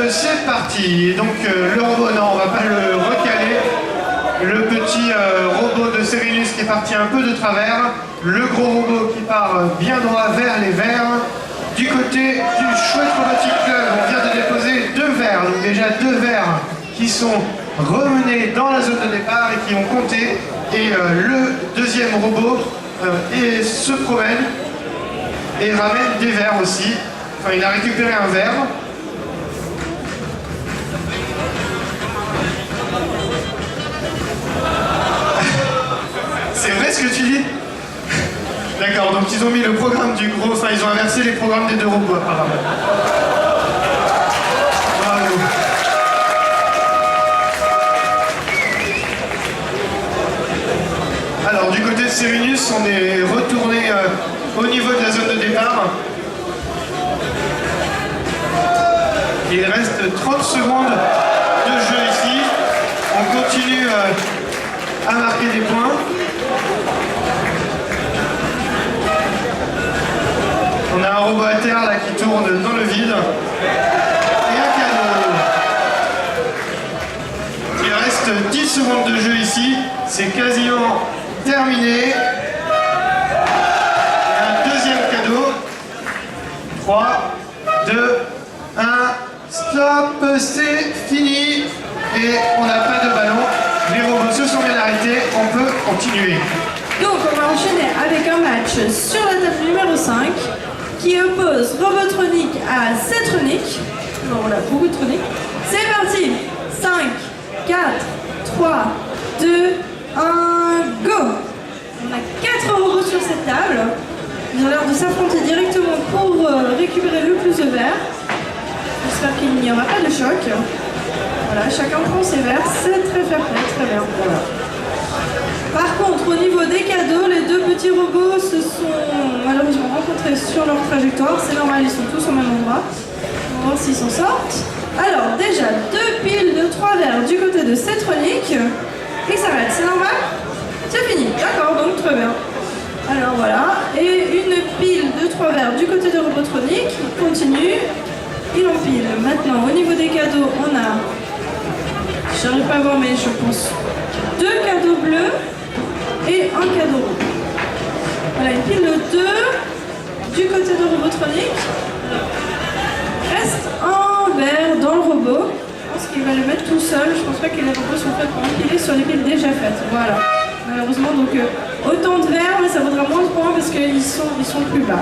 c'est parti. Et donc le robot, non, on va pas le recaler. Le petit robot de Serenus qui est parti un peu de travers. Le gros robot qui part bien droit vers les verts. Du côté du Chouette Robotique Club, on vient de déposer 2 verts. Donc déjà 2 verts qui sont remenés dans la zone de départ et qui ont compté. Et le deuxième robot se promène et ramène des verres aussi. Enfin, il a récupéré un verre. C'est vrai ce que tu dis? D'accord, donc ils ont mis le programme du gros... Enfin, ils ont inversé les programmes des 2 robots, apparemment. Bravo. Alors, du côté de Serenus, on est retourné au niveau de la zone de départ. Il reste 30 secondes de jeu ici. On continue à marquer des points. On a un robot à terre là qui tourne dans le vide. Et un cadeau. Il reste 10 secondes de jeu ici. C'est quasiment terminé. Et un deuxième cadeau. 3, 2, 1, stop, c'est fini. Et on n'a pas de ballon. Les robots se sont bien arrêtés. On peut continuer. Donc on va enchaîner avec un match sur la table numéro 5 qui oppose Robotronic à Setronic. Bon, voilà, beaucoup de Tronic. C'est parti. 5, 4, 3, 2, 1, go. On a 4 robots sur cette table. Ils ont l'air de s'affronter directement pour récupérer le plus de verres. J'espère qu'il n'y aura pas de choc. Voilà, chacun prend ses verres. C'est très fair play, très bien. Voilà. Par contre, au niveau des cadeaux, les 2 petits robots se sont malheureusement rencontrés sur leur trajectoire. C'est normal, ils sont tous au même endroit. On va voir s'ils s'en sortent. Alors, déjà, 2 piles de 3 verres du côté de Setronic. Et ça s'arrête, c'est normal? C'est fini, d'accord, donc très bien. Alors voilà, et une pile de 3 verres du côté de Robotronic. Il continue, il empile. Maintenant, au niveau des cadeaux, on a... J'arrive pas à voir, mais je pense 2 cadeaux bleus et un cadeau rouge. Voilà, une pile de 2 du côté de Robotronic. Reste un verre dans le robot. Je pense qu'il va le mettre tout seul. Je pense pas que les robots sont faits pour empiler sur les piles déjà faites. Voilà. Malheureusement, donc autant de verres, mais ça vaudra moins de points parce qu'ils sont plus bas.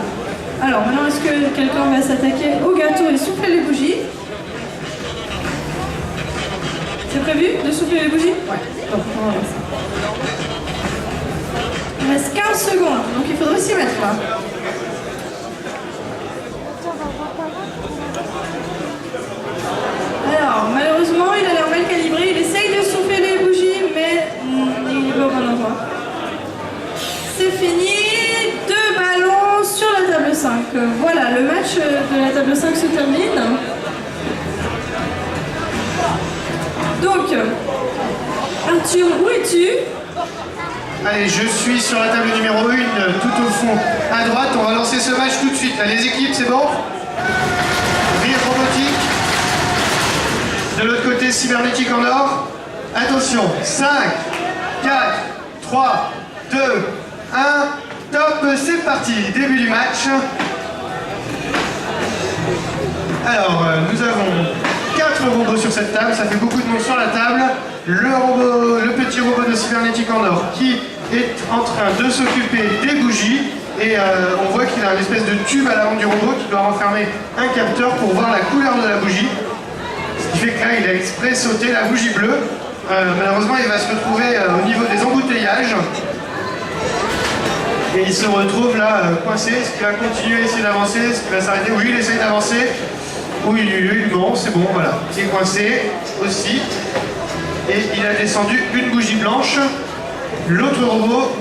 Alors maintenant, est-ce que quelqu'un va s'attaquer au gâteau et souffler les bougies? C'est prévu de souffler les bougies? Ouais. Bon, on va voir ça. Il reste 15 secondes, donc il faudrait s'y mettre là. Alors, malheureusement, il a l'air mal calibré. Il essaye de souffler les bougies, mais il est pas au bon endroit. C'est fini. 2 ballons sur la table 5. Voilà, le match de la table 5 se termine. Donc, Arthur, où es-tu? Allez, je suis sur la table numéro 1, tout au fond à droite. On va lancer ce match tout de suite. Là, les équipes, c'est bon? Rire robotique. De l'autre côté, cybernétique en or. Attention, 5, 4, 3, 2, 1, top, c'est parti. Début du match. Alors, nous avons 4 robots sur cette table, ça fait beaucoup de monde sur la table. Le petit robot de cybernétique en or qui est en train de s'occuper des bougies. Et on voit qu'il a une espèce de tube à l'avant du robot qui doit renfermer un capteur pour voir la couleur de la bougie. Ce qui fait que là, il a exprès sauté la bougie bleue. Malheureusement, il va se retrouver au niveau des embouteillages. Et il se retrouve là coincé. Est-ce qu'il va continuer à essayer d'avancer? Est-ce qu'il va s'arrêter? Oui, il essaye d'avancer. Oui, bon, c'est bon, voilà. Il est coincé aussi. Et il a descendu une bougie blanche. L'autre robot,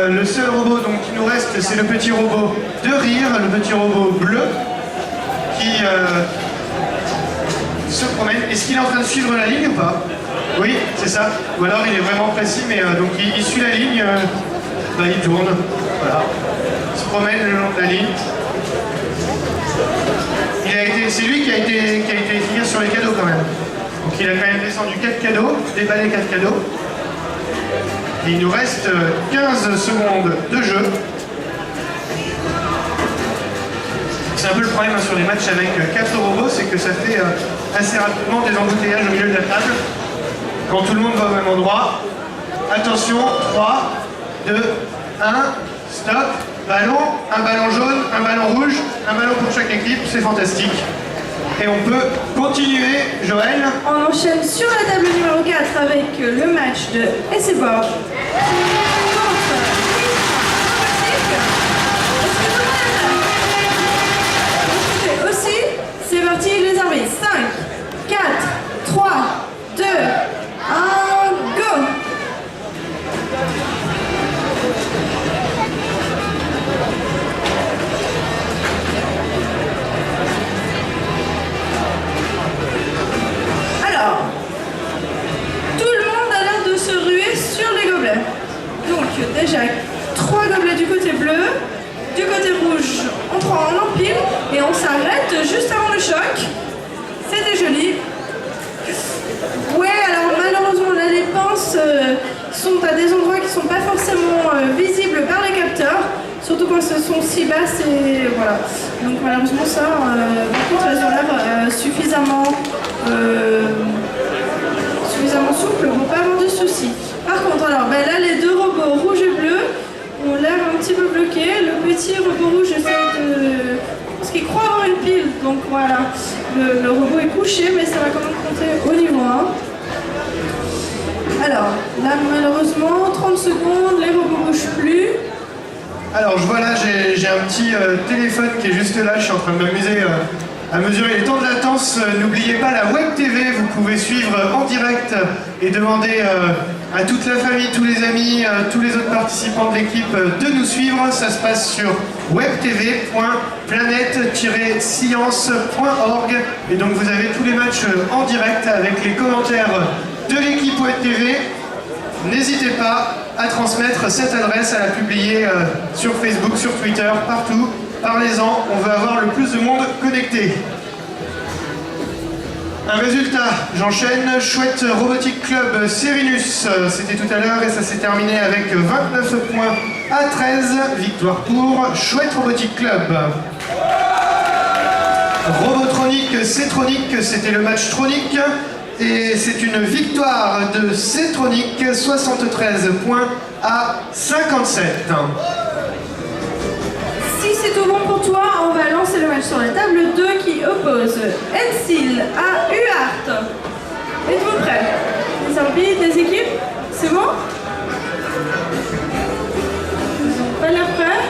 le seul robot donc, qui nous reste, c'est le petit robot de rire, le petit robot bleu, qui se promène. Est-ce qu'il est en train de suivre la ligne ou pas? Oui, c'est ça. Ou alors il est vraiment précis, mais donc il suit la ligne, il tourne. Voilà. Il se promène le long de la ligne. C'est lui qui a été efficace sur les cadeaux quand quand même. Donc il a quand même descendu 4 cadeaux, déballé 4 cadeaux. Et il nous reste 15 secondes de jeu. C'est un peu le problème sur les matchs avec 4 robots, c'est que ça fait assez rapidement des embouteillages au milieu de la table. Quand tout le monde va au même endroit. Attention, 3, 2, 1, stop, ballon, un ballon jaune, un ballon rouge, un ballon pour chaque équipe, c'est fantastique. Et on peut continuer, Joël. On enchaîne sur la table numéro 4 avec le match de Essebord. Aussi, c'est parti les arbitres. 5, 4, 3, 2, 1, go! Alors, tout le monde a l'air de se ruer sur les gobelets. Donc déjà, 3 gobelets du côté bleu, du côté rouge, on empile et on s'arrête juste avant le choc. C'était joli. Ouais, alors malheureusement, là, les pinces sont à des endroits qui ne sont pas forcément visibles par les capteurs, surtout quand elles sont si basses et voilà. Donc malheureusement, ça, par contre, elles ont l'air suffisamment souples pour pas avoir de soucis. Par contre, alors, ben là, les deux robots rouge et bleu ont l'air un petit peu bloqués. Le petit robot rouge essaie de... parce qu'il croit avoir une pile, donc voilà. Le robot est couché, mais ça va quand même compter au niveau 1. Alors, là, malheureusement, 30 secondes, les robots ne bougent plus. Alors, je vois là, j'ai un petit téléphone qui est juste là. Je suis en train de m'amuser à mesurer les temps de latence. N'oubliez pas la web TV, vous pouvez suivre en direct et demander à toute la famille, tous les amis, tous les autres participants de l'équipe de nous suivre. Ça se passe sur webtv.planète-science.org et donc vous avez tous les matchs en direct avec les commentaires de l'équipe web TV. N'hésitez pas à transmettre cette adresse, à la publier sur Facebook, sur Twitter, partout. Parlez-en, on veut avoir le plus de monde connecté. Un résultat, j'enchaîne. Chouette Robotic Club Serinus, c'était tout à l'heure et ça s'est terminé avec 29 points à 13. Victoire pour Chouette Robotic Club. Robotronic C-Tronic, c'était le match Tronic. Et c'est une victoire de C-Tronic, 73 points à 57. Si c'est tout bon pour toi, on va lancer le match sur la table 2 qui oppose Ensil à UART. Êtes-vous prêts? Les arbitres, les équipes, c'est bon? Ils n'ont pas l'air prêts?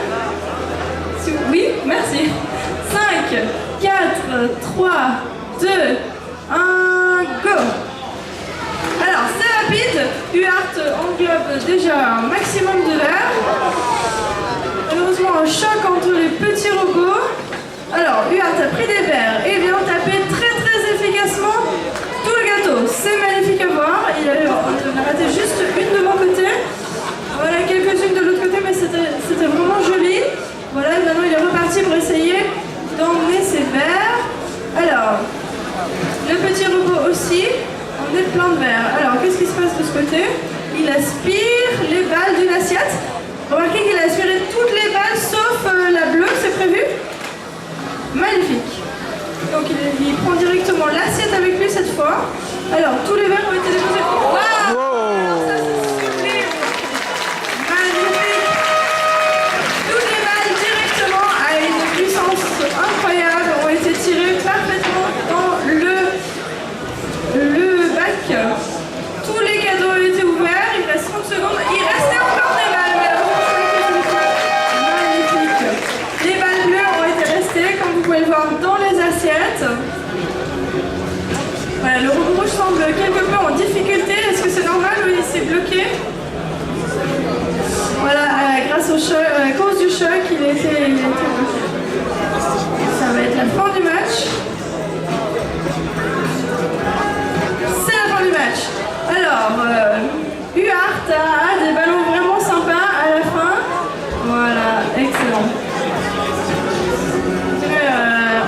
Oui, merci. 5, 4, 3, 2, 1, go! Alors, c'est rapide. UART englobe déjà un maximum de verres. Malheureusement, un choc entre les petits robots. Alors, UART a pris des verres et vient taper très efficacement tout le gâteau. C'est magnifique à voir. Il a raté juste une de mon côté. Voilà, quelques-unes de l'autre côté, mais c'était vraiment joli. Voilà, maintenant il est reparti pour essayer d'emmener ses verres. Alors, le petit robot aussi, on est plein de verres. Alors, qu'est-ce qui se passe de ce côté? Il aspire les balles d'une assiette. Remarquez qu'il a aspiré toutes les balles sauf la bleue, c'est prévu. Magnifique. Donc, il prend directement l'assiette avec lui cette fois. Alors, tous les verres ont été déposés. Waouh! Ça, c'est sublime. Magnifique. Toutes les balles directement à une puissance incroyable ont été tirées parfaitement dans le bac. Tous les cadeaux ont été ouverts, il reste 30 secondes. Il restait encore des balles, magnifique. Les balles bleues ont été restées, comme vous pouvez le voir, dans les assiettes. Voilà, le robot rouge semble quelque peu en difficulté. Est-ce que c'est normal ou il s'est bloqué? Voilà, grâce au choc, à cause du choc, il a été bloqué. Ça va être la fin du match. C'est la fin du match. Alors, UART a des ballons vraiment sympas à la fin. Voilà, excellent.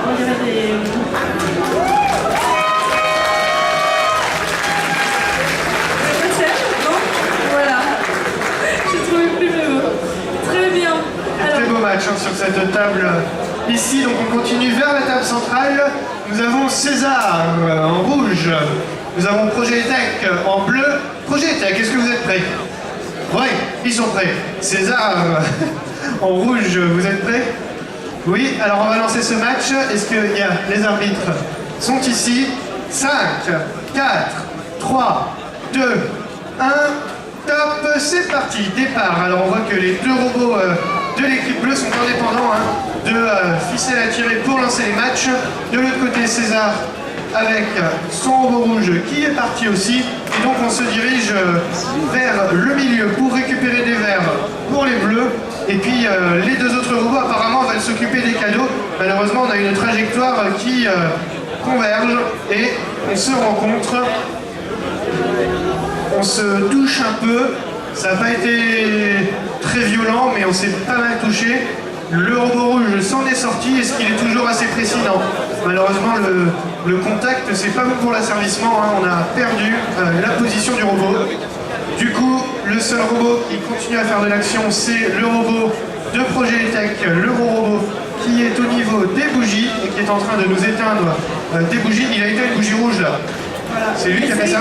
On dirait des... table ici. Donc on continue vers la table centrale. Nous avons César en rouge. Nous avons Projet Tech en bleu. Projet Tech, est-ce que vous êtes prêts? Oui, ils sont prêts. César en rouge, vous êtes prêts? Oui, alors on va lancer ce match. Est-ce que les arbitres sont ici? 5, 4, 3, 2, 1, top, c'est parti, départ. Alors on voit que les deux robots de l'équipe bleue sont indépendants de ficelle à tirer pour lancer les matchs. De l'autre côté, César avec son robot rouge qui est parti aussi. Et donc on se dirige vers le milieu pour récupérer des verres pour les bleus. Et puis les deux autres robots apparemment veulent s'occuper des cadeaux. Malheureusement on a une trajectoire qui converge et on se rencontre. On se touche un peu. Ça n'a pas été très violent mais on s'est pas mal touché. Le robot rouge s'en est sorti. Est-ce qu'il est toujours assez précis? Non. Malheureusement, le contact, c'est pas bon pour l'asservissement. On a perdu la position du robot. Du coup, le seul robot qui continue à faire de l'action, c'est le robot de Projet Tech, le gros robot qui est au niveau des bougies et qui est en train de nous éteindre des bougies. Il a éteint une bougie rouge là. Voilà. C'est lui qui a fait ça?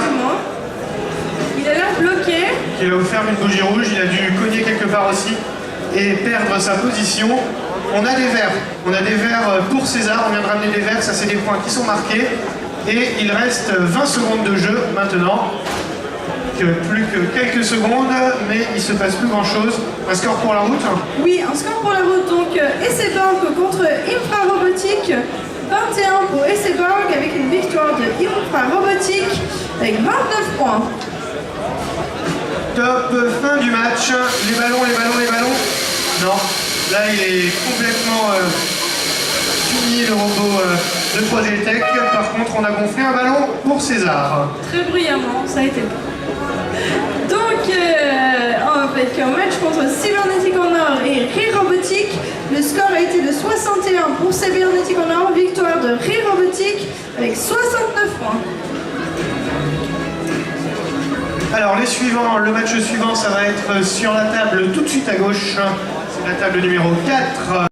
Il a l'air bloqué. Il a offert une bougie rouge, il a dû cogner quelque part aussi et perdre sa position. On a des verres. On a des verres pour César. On vient de ramener des verres. Ça, c'est des points qui sont marqués. Et il reste 20 secondes de jeu maintenant. Plus que quelques secondes, mais il se passe plus grand-chose. Un score pour la route? Oui, un score pour la route. Donc, Esseborg contre Infra Robotique. 21 pour Esseborg avec une victoire de Infra Robotique avec 29 points. Top, fin du match. Les ballons, les ballons, les ballons. Non, là il est complètement fini le robot de Projet Tech. Par contre, on a gonflé un ballon pour César. Très bruyamment, ça a été bon. Donc, avec un match contre Cybernetic Honor et Ray Robotique, le score a été de 61 pour Cybernetic Honor, victoire de Ray Robotique avec 69 points. Alors les suivants, le match suivant, ça va être sur la table tout de suite à gauche. C'est la table numéro 4.